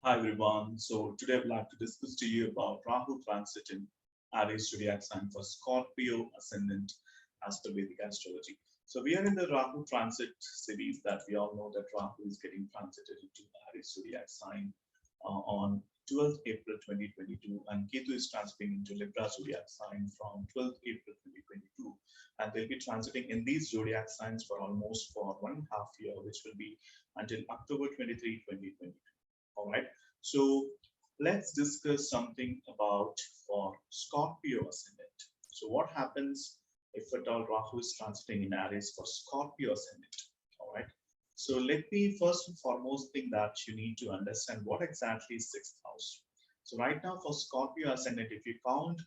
Hi everyone. So today I'd like to discuss to you about Rahu transit in Aries zodiac sign for Scorpio ascendant as per Vedic astrology. So we are in the Rahu transit series that we all know that Rahu is getting transited into Aries zodiac sign on 12th April 2022 and Ketu is transiting into Libra zodiac sign from 12th April 2022 and they'll be transiting in these zodiac signs for almost for 1.5 years, which will be until October 23, 2022. All right. So let's discuss something about for Scorpio ascendant. So what happens if at all Rahu is transiting in Aries for Scorpio ascendant? All right. So let me first and foremost think that you need to understand what exactly is sixth house. So right now for Scorpio ascendant, if you count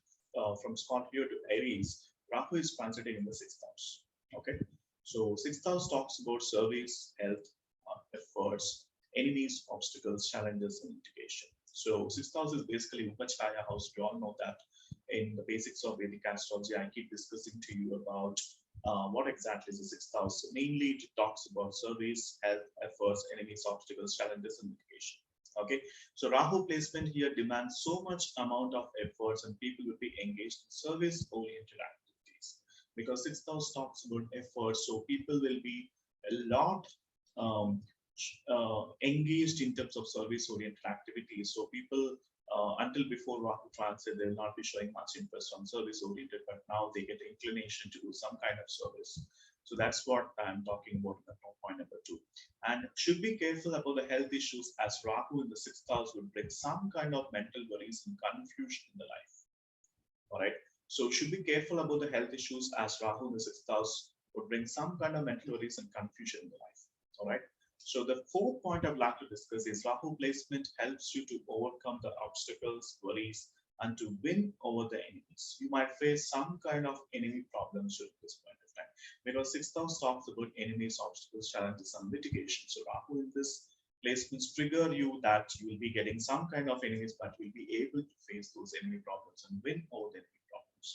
from Scorpio to Aries, Rahu is transiting in the sixth house. Okay. So sixth house talks about service, health, efforts, enemies, obstacles, challenges, and litigation. So sixth house is basically Upachaya house. We all know that in the basics of Vedic astrology, I keep discussing to you about what exactly is the sixth house. So mainly it talks about service, health, efforts, enemies, obstacles, challenges, and litigation. Okay, so Rahu placement here demands so much amount of efforts and people will be engaged in service-oriented activities because sixth house talks about efforts. So people will be a lot um, engaged in terms of service-oriented activities. So people, until before Rahu transit, they will not be showing much interest on service-oriented, but now they get the inclination to do some kind of service. So that's what I'm talking about in the point number two. And should be careful about the health issues as Rahu in the sixth house would bring some kind of mental worries and confusion in the life. All right. So should be careful about the health issues as Rahu in the sixth house would bring some kind of mental worries and confusion in the life. All right. So the fourth point I'd like to discuss is Rahu placement helps you to overcome the obstacles, worries, and to win over the enemies. You might face some kind of enemy problems during this point of time because sixth house talks about enemies, obstacles, challenges, and litigation. So Rahu in this placements trigger you that you will be getting some kind of enemies, but you'll be able to face those enemy problems and win over the enemy problems.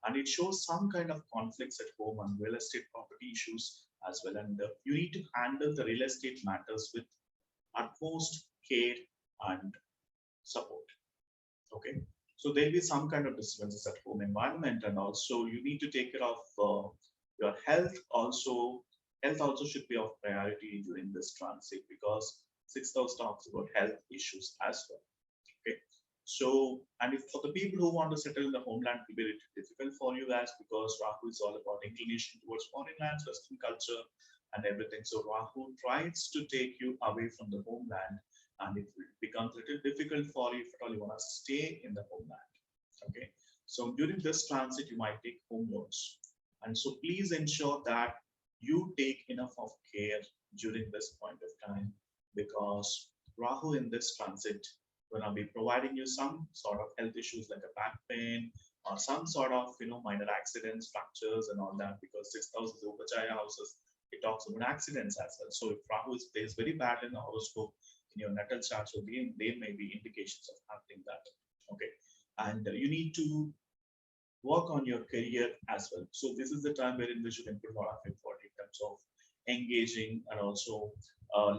And it shows some kind of conflicts at home and real estate property issues as well. And you need to handle the real estate matters with utmost care and support. Okay. So there'll be some kind of disturbances at home environment, and also you need to take care of your health. Also, health also should be of priority during this transit because sixth house talks about health issues as well. Okay. So, and if for the people who want to settle in the homeland, it will be really difficult for you guys because Rahu is all about inclination towards foreign lands, Western culture, and everything. So Rahu tries to take you away from the homeland, and it will become a little difficult for you if at all you want to stay in the homeland. Okay. So during this transit, you might take home loans, and so please ensure that you take enough of care during this point of time because Rahu in this transit going to be providing you some sort of health issues like a back pain or some sort of minor accidents, fractures, and all that because sixth house is Upachaya houses. It talks about accidents as well. So if Rahu is placed very bad in the horoscope in your natal chart, so there may be indications of happening that. Okay, and you need to work on your career as well. So this is the time wherein which you can put a lot of effort in terms of engaging and also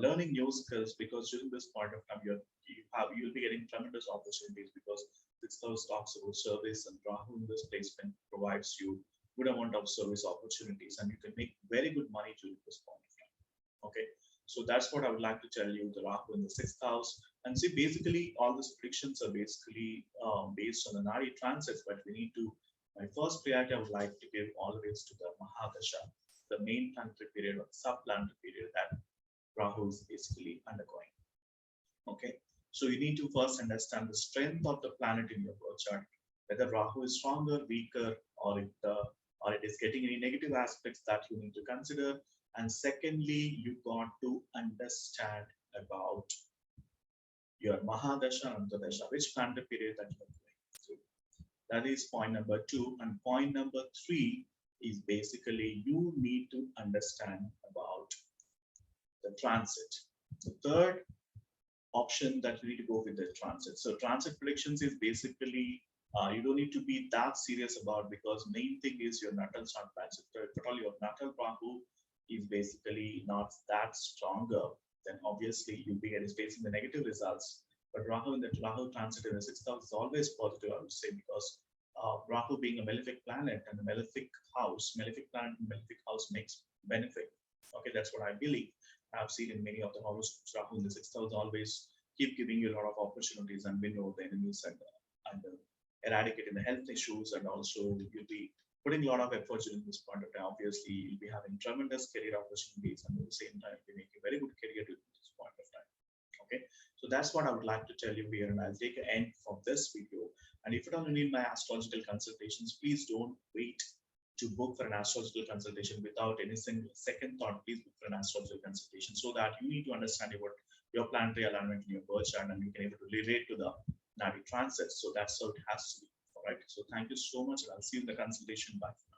learning new skills because during this point of time you'll be getting tremendous opportunities because this house talks about service and Rahu in this placement provides you good amount of service opportunities and you can make very good money during this point of time. Okay, so that's what I would like to tell you, the Rahu in the sixth house. And see, basically all these predictions are basically based on the Nadi transits, but we need to, my first priority I would like to give always to the Mahadasha, the main planetary period or sub-planetary period that Rahu is basically undergoing. Okay, so you need to first understand the strength of the planet in your birth chart, whether Rahu is stronger, weaker, or it is getting any negative aspects that you need to consider. And secondly, you got to understand about your Mahadasha and Antardasha, which planetary period that you are going through. That is point number two. And point number three is basically you need to understand about the transit. The third option that you need to go with the transit. So transit predictions is basically you don't need to be that serious about because main thing is your natal chart transit. If all your natal Rahu is basically not that stronger, then obviously you'll be facing the negative results But Rahu in the Rahu transit in the sixth house is always positive, I would say, because Rahu being a malefic planet and a malefic planet and malefic house makes benefit. Okay, that's what I believe. I've seen in many of the horoscopes, Rahu in the sixth house always keep giving you a lot of opportunities and win over the enemies and eradicating the health issues, and also you'll be putting a lot of effort during this point of time. Obviously, you'll be having tremendous career opportunities, and at the same time, you'll be making very good career during this point of time. Okay, so that's what I would like to tell you here, and I'll take an end from this video. And if you don't need my astrological consultations, please don't wait to book for an astrological consultation without any single second thought. Please book for an astrological consultation so that you need to understand your planetary alignment in your birth chart, and you can able to relate to the Navi transits. So that's how it has to be. All right. So thank you so much, and I'll see you in the consultation. Bye.